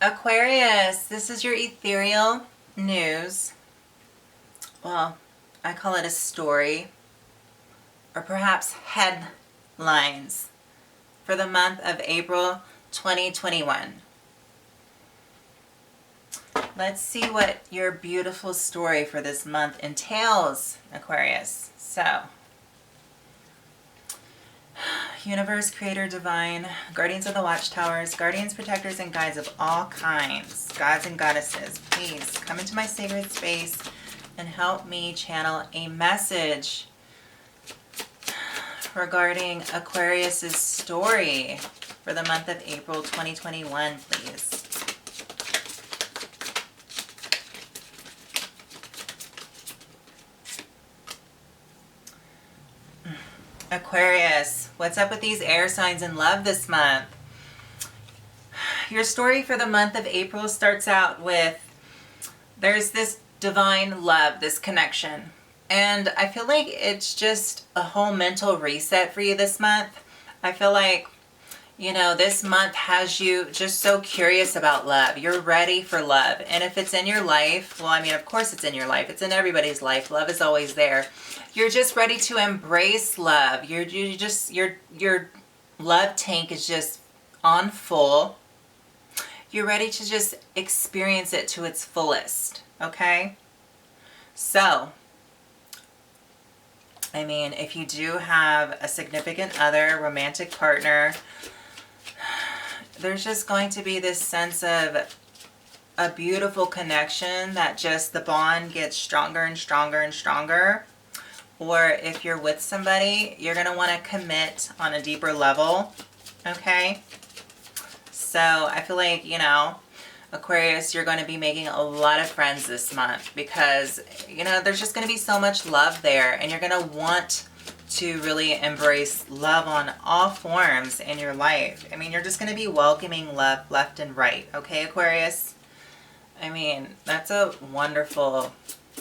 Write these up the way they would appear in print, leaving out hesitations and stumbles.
Aquarius, this is your ethereal news. Well, I call it a story, or perhaps headlines, for the month of April 2021. Let's see what your beautiful story for this month entails, Aquarius. So, Universe, Creator, Divine, Guardians of the Watchtowers, Guardians, Protectors, and Guides of all kinds, gods and goddesses, please come into my sacred space and help me channel a message regarding Aquarius's story for the month of April 2021, please. Aquarius, what's up with these air signs in love this month? Your story for the month of April starts out with, there's this divine love, this connection. And I feel like it's just a whole mental reset for you this month. I feel like, you know, this month has you just so curious about love. You're ready for love. And if it's in your life, well, I mean, of course it's in your life. It's in everybody's life. Love is always there. You're just ready to embrace love. Your love tank is just on full. You're ready to just experience it to its fullest, okay? So, I mean, if you do have a significant other, romantic partner, there's just going to be this sense of a beautiful connection that just the bond gets stronger and stronger and stronger. Or if you're with somebody, you're going to want to commit on a deeper level, okay? So I feel like, you know, Aquarius, you're going to be making a lot of friends this month because, you know, there's just going to be so much love there, and you're going to want to really embrace love on all forms in your life. I mean, you're just going to be welcoming love left and right, okay, Aquarius? I mean, that's a wonderful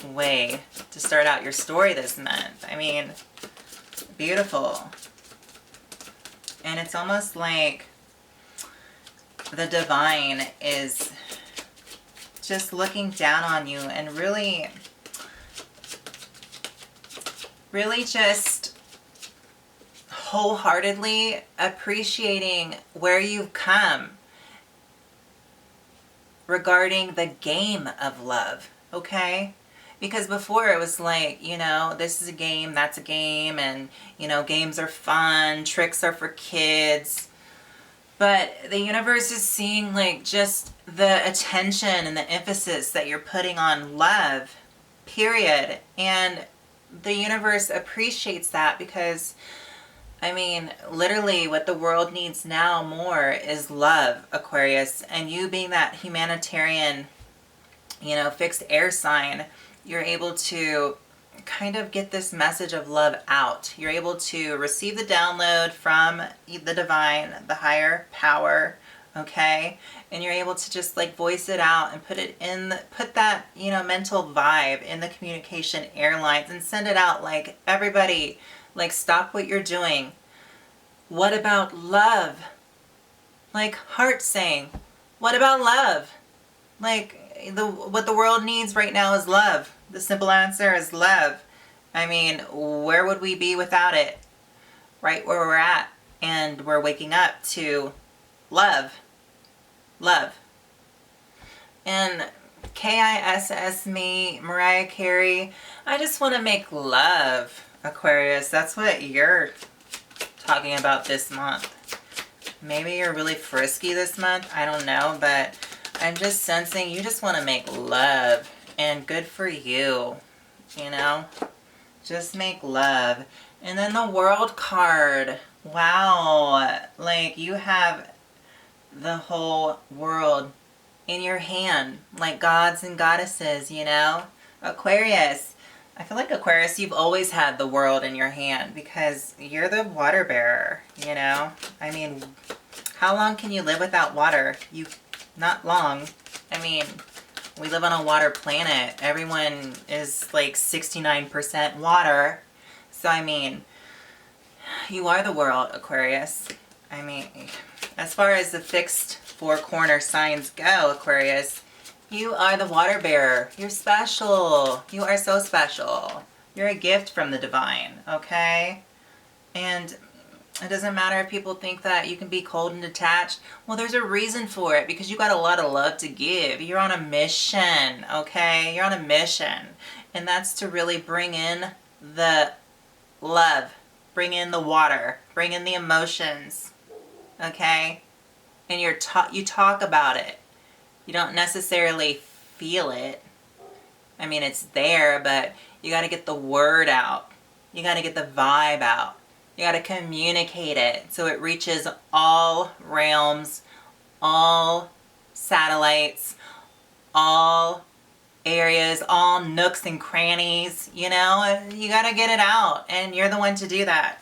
way to start out your story this month. I mean, beautiful. And it's almost like the divine is just looking down on you and really just wholeheartedly appreciating where you've come regarding the game of love, okay? Because before it was like, you know, this is a game, that's a game, and, you know, games are fun, tricks are for kids. But the universe is seeing like just the attention and the emphasis that you're putting on love, period. And the universe appreciates that because, I mean, literally what the world needs now more is love, Aquarius. And you being that humanitarian, you know, fixed air sign, you're able to kind of get this message of love out. You're able to receive the download from the divine, the higher power, okay? And you're able to just like voice it out and put that, you know, mental vibe in the communication airlines and send it out like, everybody, like, stop what you're doing. What about love? Like heart saying, what about love? Like, what the world needs right now is love. The simple answer is love. I mean, where would we be without it? Right where we're at. And we're waking up to love. Love. And KISS me, Mariah Carey, I just want to make love, Aquarius. That's what you're talking about this month. Maybe you're really frisky this month. I don't know, but I'm just sensing you just want to make love, and good for you, you know? Just make love. And then the World card. Wow. Like you have the whole world in your hand, like gods and goddesses, you know? Aquarius. I feel like Aquarius, you've always had the world in your hand because you're the water bearer, you know? I mean, how long can you live without water? Not long. I mean, we live on a water planet. Everyone is like 69% water. So, I mean, you are the world, Aquarius. I mean, as far as the fixed four corner signs go, Aquarius, you are the water bearer. You're special. You are so special. You're a gift from the divine, okay? And it doesn't matter if people think that you can be cold and detached. Well, there's a reason for it, because you got a lot of love to give. You're on a mission, okay? You're on a mission. And that's to really bring in the love, bring in the water, bring in the emotions, okay? And you talk about it. You don't necessarily feel it. I mean, it's there, but you got to get the word out. You got to get the vibe out. You got to communicate it so it reaches all realms, all satellites, all areas, all nooks and crannies. You know, you got to get it out, and you're the one to do that.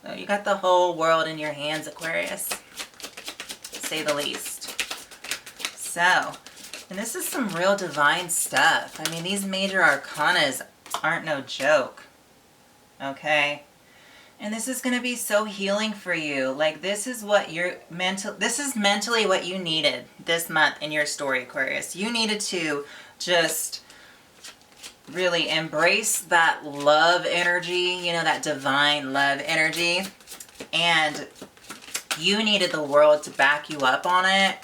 So you got the whole world in your hands, Aquarius, to say the least. So, and this is some real divine stuff. I mean, these major arcanas aren't no joke, okay? And this is going to be so healing for you. Like, this is what this is mentally what you needed this month in your story, Aquarius. You needed to just really embrace that love energy, you know, that divine love energy. And you needed the world to back you up on it,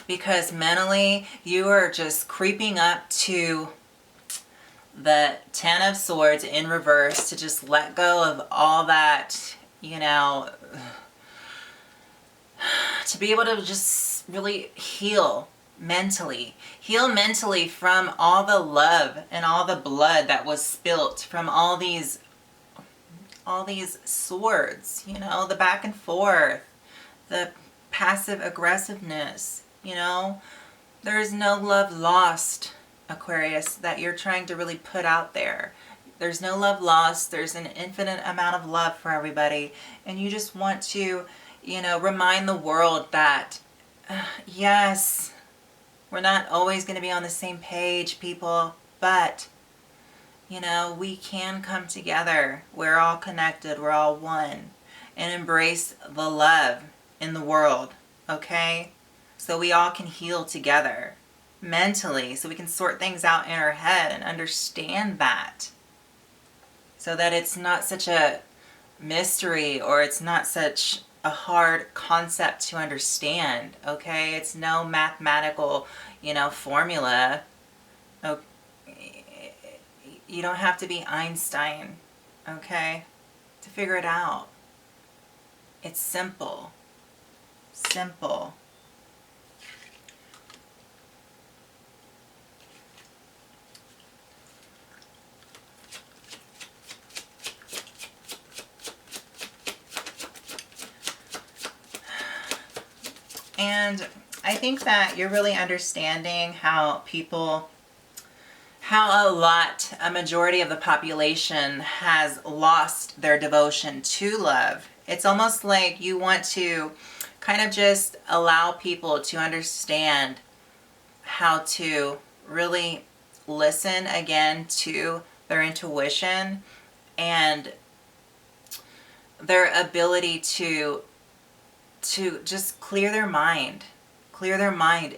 because mentally you are just creeping up to the Ten of Swords in reverse, to just let go of all that, you know, to be able to just really heal mentally from all the love and all the blood that was spilt from all these swords, you know, the back and forth, the passive aggressiveness, you know. There is no love lost, Aquarius, that you're trying to really put out there. There's no love lost. There's an infinite amount of love for everybody. And you just want to, you know, remind the world that, yes, we're not always going to be on the same page, people, but, you know, we can come together. We're all connected. We're all one. And embrace the love in the world, okay? So we all can heal together mentally, so we can sort things out in our head and understand that, so that it's not such a mystery, or it's not such a hard concept to understand, okay? It's no mathematical, you know, formula. You don't have to be Einstein, okay, to figure it out. It's simple. Simple. And I think that you're really understanding how a majority of the population has lost their devotion to love. It's almost like you want to kind of just allow people to understand how to really listen again to their intuition and their ability to just clear their mind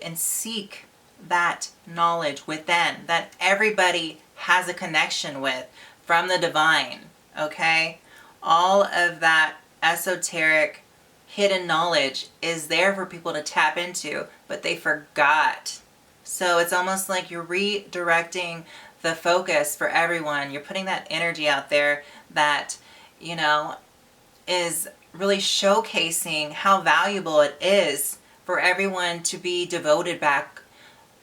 and seek that knowledge within that everybody has a connection with from the divine, okay? All of that esoteric hidden knowledge is there for people to tap into, but they forgot. So it's almost like you're redirecting the focus for everyone. You're putting that energy out there that, you know, is really showcasing how valuable it is for everyone to be devoted back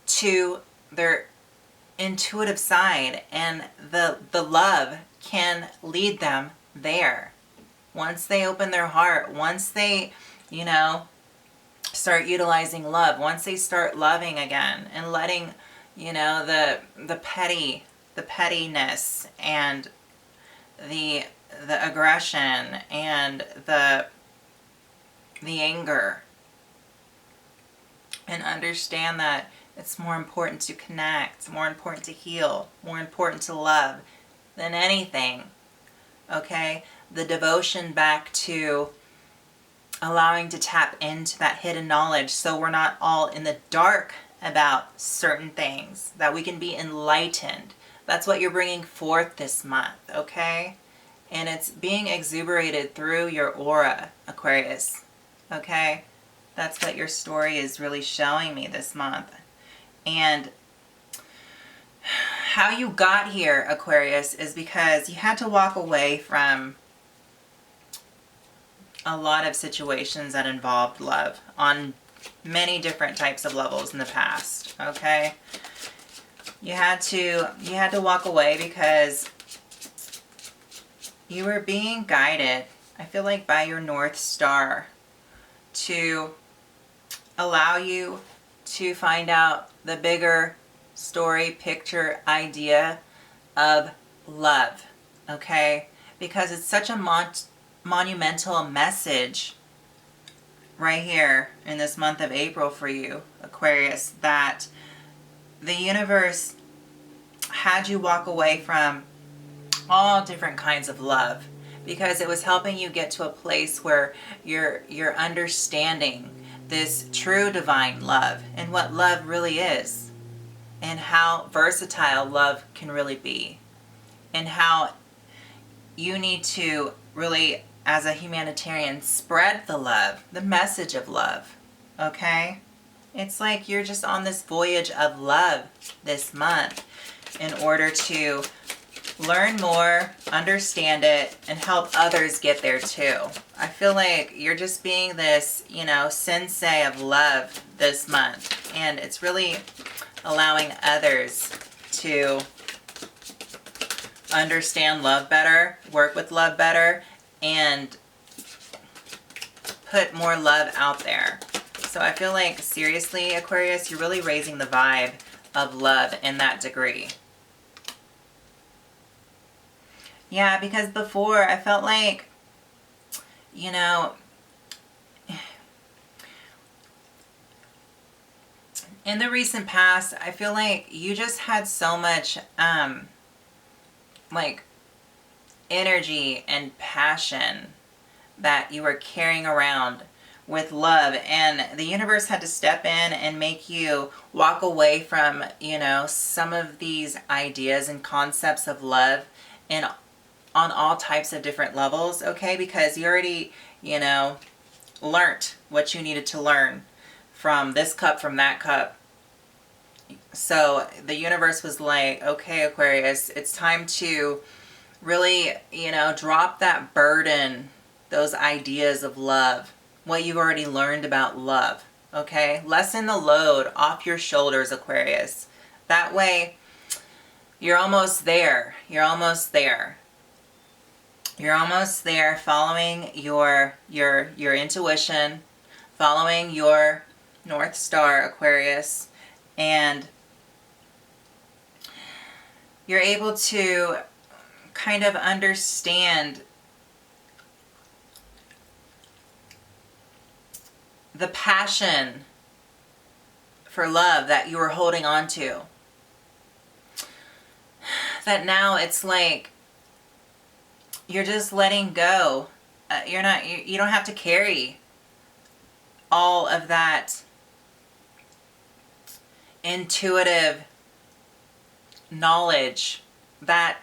to their intuitive side, and the love can lead them there. Once they open their heart, once they, you know, start utilizing love, once they start loving again and letting, you know, the pettiness and the aggression and the anger, and understand that it's more important to connect, more important to heal, more important to love than anything, okay? The devotion back to allowing to tap into that hidden knowledge so we're not all in the dark about certain things, that we can be enlightened. That's what you're bringing forth this month, okay? And it's being exuberated through your aura, Aquarius, okay? That's what your story is really showing me this month. And how you got here, Aquarius, is because you had to walk away from a lot of situations that involved love on many different types of levels in the past, okay? You had to walk away because you were being guided, I feel like, by your North Star to allow you to find out the bigger story, picture, idea of love, okay? Because it's such a monumental message right here in this month of April for you, Aquarius, that the universe had you walk away from all different kinds of love because it was helping you get to a place where you're understanding this true divine love and what love really is, and how versatile love can really be, and how you need to really, as a humanitarian, spread the love, the message of love, okay? It's like you're just on this voyage of love this month in order to learn more, understand it, and help others get there too. I feel like you're just being this, sensei of love this month. And it's really allowing others to understand love better, work with love better, and put more love out there. So I feel like, seriously, Aquarius, you're really raising the vibe of love in that degree. Yeah, because before I felt like, in the recent past, I feel like you just had so much, energy and passion that you were carrying around with love, and the universe had to step in and make you walk away from, some of these ideas and concepts of love and on all types of different levels, okay? Because you already, learnt what you needed to learn from this cup, from that cup. So the universe was like, okay, Aquarius, it's time to really, drop that burden, those ideas of love, what you've already learned about love, okay? Lessen the load off your shoulders, Aquarius. That way, you're almost there. You're almost there. You're almost there, following your intuition, following your North Star, Aquarius, and you're able to kind of understand the passion for love that you were holding on to. That now it's like you're just letting go. You don't have to carry all of that intuitive knowledge. That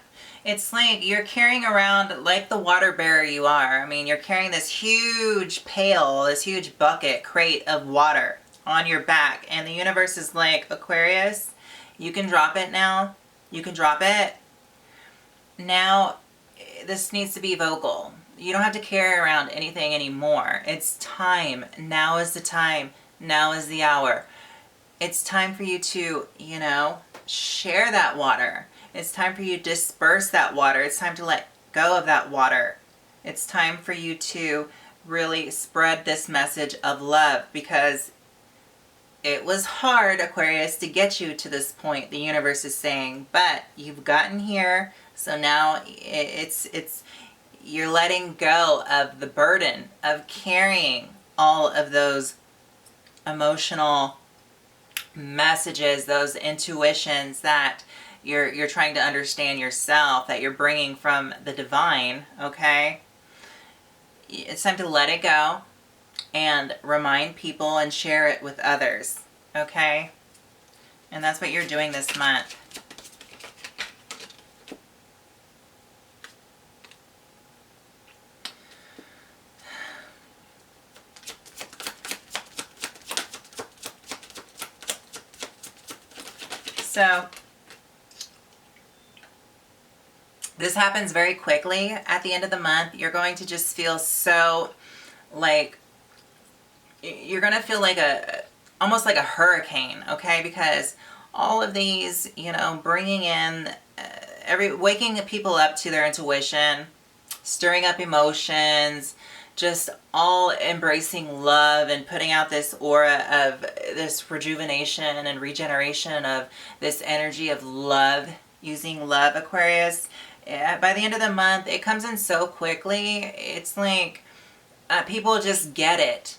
it's like you're carrying around, like the water bearer you are. I mean, you're carrying this huge pail, this huge bucket, crate of water on your back. And the universe is like, Aquarius, you can drop it now. You can drop it. Now, this needs to be vocal. You don't have to carry around anything anymore. It's time. Now is the time. Now is the hour. It's time for you to, share that water. It's time for you to disperse that water. It's time to let go of that water. It's time for you to really spread this message of love, because it was hard, Aquarius, to get you to this point, the universe is saying, but you've gotten here. So now you're letting go of the burden of carrying all of those emotional messages, those intuitions that you're trying to understand yourself, that you're bringing from the divine, okay? It's time to let it go. and remind people and share it with others, okay? And that's what you're doing this month. So this happens very quickly at the end of the month. You're going to just feel so like, you're going to feel like almost like a hurricane, okay? Because all of these, you know, bringing in waking people up to their intuition, stirring up emotions, just all embracing love and putting out this aura of this rejuvenation and regeneration of this energy of love, using love, Aquarius. By the end of the month, it comes in so quickly. It's like people just get it.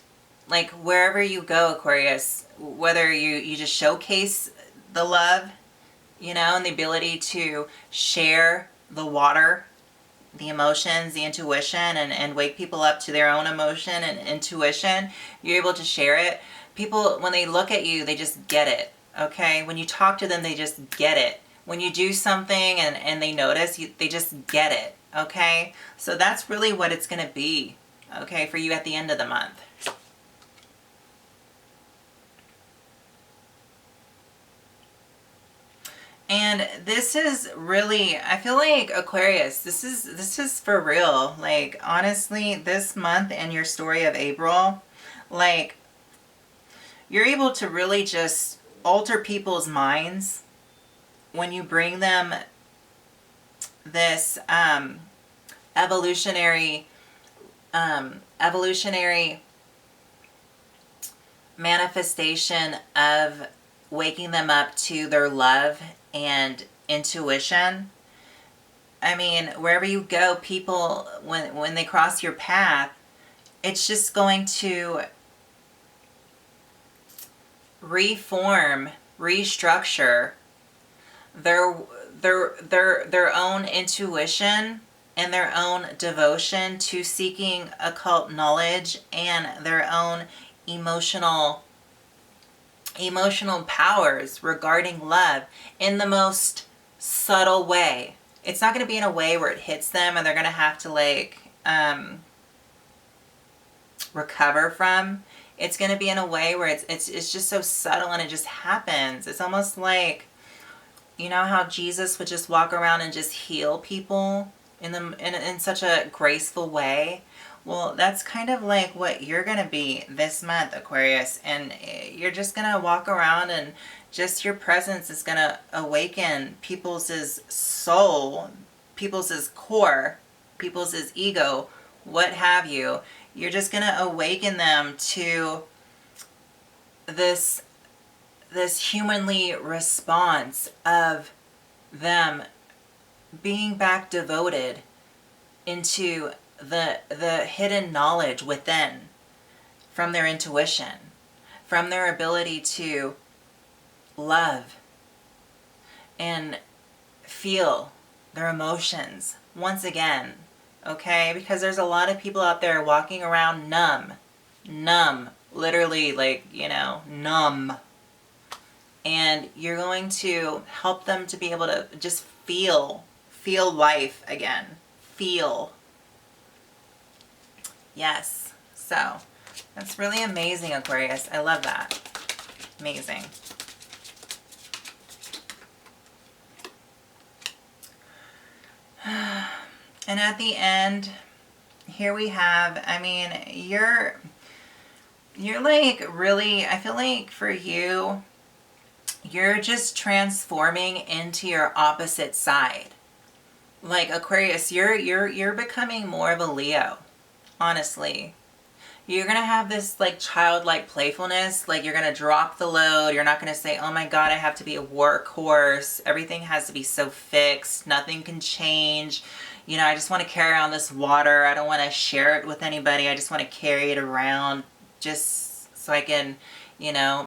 Like wherever you go, Aquarius, whether you just showcase the love, you know, and the ability to share the water, the emotions, the intuition, and wake people up to their own emotion and intuition, you're able to share it. People, when they look at you, they just get it, okay? When you talk to them, they just get it. When you do something and they notice, they just get it, okay? So that's really what it's going to be, okay, for you at the end of the month. And this is really, I feel like Aquarius, this is for real. Like honestly, this month and your story of April, like you're able to really just alter people's minds when you bring them this evolutionary manifestation of waking them up to their love and intuition. I mean, wherever you go, people, when they cross your path, it's just going to reform, restructure their own intuition and their own devotion to seeking occult knowledge and their own emotional powers regarding love in the most subtle way. It's not going to be in a way where it hits them and they're going to have to like recover from. It's going to be in a way where it's just so subtle and it just happens. It's almost like, you know how Jesus would just walk around and just heal people in such a graceful way. Well, that's kind of like what you're going to be this month, Aquarius. And you're just going to walk around and just your presence is going to awaken people's soul, people's core, people's ego, what have you. You're just going to awaken them to this humanly response of them being back devoted into the hidden knowledge within, from their intuition, from their ability to love and feel their emotions once again, okay? Because there's a lot of people out there walking around numb, literally like, you know, numb. And you're going to help them to be able to just feel life again. Feel. Yes. So that's really amazing, Aquarius. I love that. Amazing. And at the end, here we have, I mean, you're like really, I feel like for you, you're just transforming into your opposite side. Like Aquarius, you're becoming more of a Leo, honestly. You're going to have this like childlike playfulness, like you're going to drop the load. You're not going to say, oh my God, I have to be a workhorse. Everything has to be so fixed. Nothing can change. You know, I just want to carry around this water. I don't want to share it with anybody. I just want to carry it around just so I can, you know,